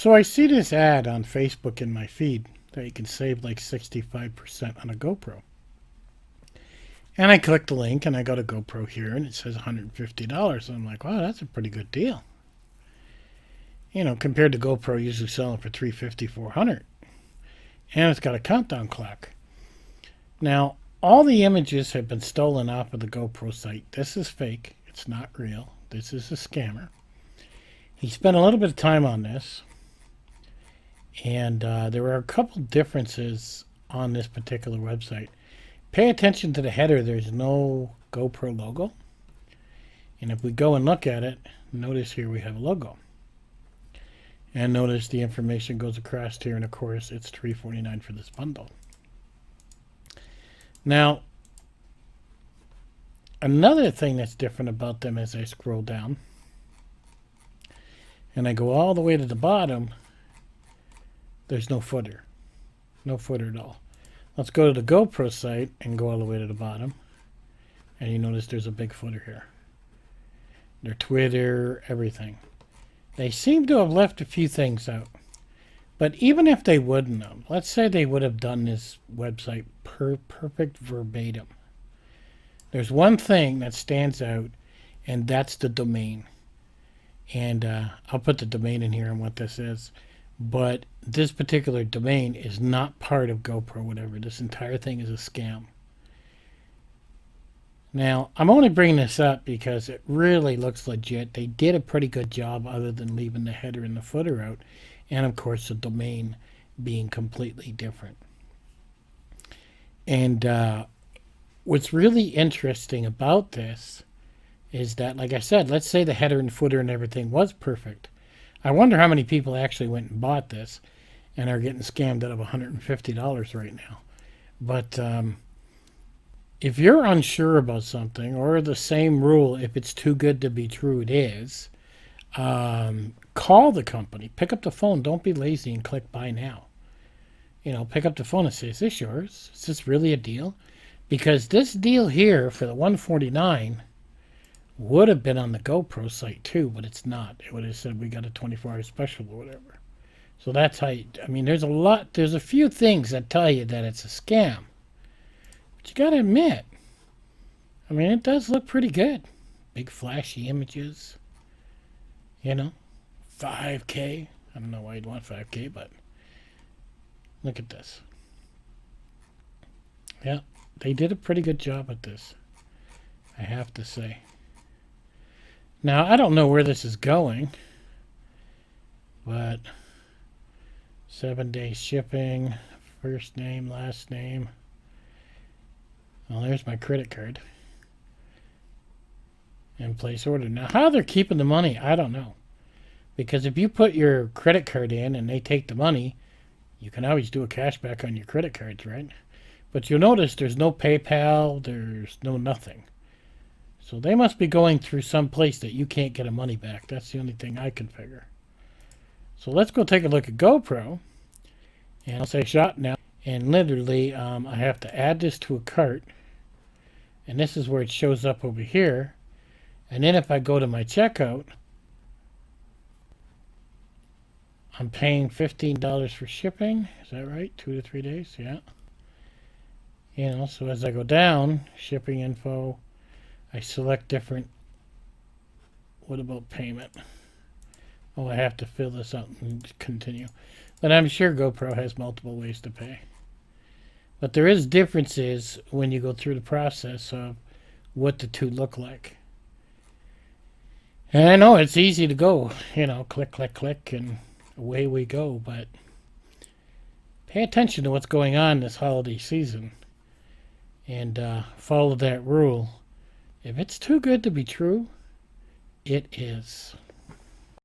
So I see this ad on Facebook in my feed that you can save like 65% on a GoPro. And I click the link and I go to GoPro here and it says $150. And I'm like, wow, that's a pretty good deal. You know, compared to GoPro usually selling for $350, $400. And it's got a countdown clock. Now, all the images have been stolen off of the GoPro site. This is fake. It's not real. This is a scammer. He spent a little bit of time on this. And there were a couple differences on this particular website. Pay attention to the header. There's no GoPro logo. And if we go and look at it, notice here we have a logo. And notice the information goes across here, and of course it's $349 for this bundle. Now, another thing that's different about them as I scroll down, and I go all the way to the bottom, there's no footer. No footer at all. Let's go to the GoPro site and go all the way to the bottom. And you notice there's a big footer here. Their Twitter, everything. They seem to have left a few things out. But even if they wouldn't have, let's say they would have done this website perfect verbatim. There's one thing that stands out, and that's the domain. And I'll put the domain in here and what this is. But this particular domain is not part of GoPro, whatever. This entire thing is a scam. Now, I'm only bringing this up because it really looks legit. They did a pretty good job other than leaving the header and the footer out. And, of course, the domain being completely different. And what's really interesting about this is that, like I said, let's say the header and footer and everything was perfect. I wonder how many people actually went and bought this and are getting scammed out of $150 right now. But if you're unsure about something, or the same rule, if it's too good to be true, it is, call the company. Pick up the phone. Don't be lazy and click buy now. You know, pick up the phone and say, is this yours? Is this really a deal? Because this deal here for the $149 would have been on the GoPro site too, but it's not. It would have said we got a 24-hour special or whatever. So that's how you, I mean, there's a few things that tell you that it's a scam. But you got to admit, I mean, it does look pretty good. Big flashy images. You know, 5K. I don't know why you'd want 5K, but look at this. Yeah, they did a pretty good job at this, I have to say. Now, I don't know where this is going, but 7-day shipping, first name, last name. Well, there's my credit card. And place order. Now, how they're keeping the money, I don't know. Because if you put your credit card in and they take the money, you can always do a cashback on your credit cards, right? But you'll notice there's no PayPal, there's no nothing. So they must be going through some place that you can't get a money back. That's the only thing I can figure. So let's go take a look at GoPro. And I'll say shop now. And literally, I have to add this to a cart. And this is where it shows up over here. And then if I go to my checkout, I'm paying $15 for shipping. Is that right? 2 to 3 days? Yeah. You know, so as I go down, shipping info, I select different. What about payment? Oh, I have to fill this out and continue. But I'm sure GoPro has multiple ways to pay. But there is differences when you go through the process of what the two look like. And I know it's easy to go, you know, click, click, click, and away we go. But pay attention to what's going on this holiday season. And follow that rule. If it's too good to be true, it is.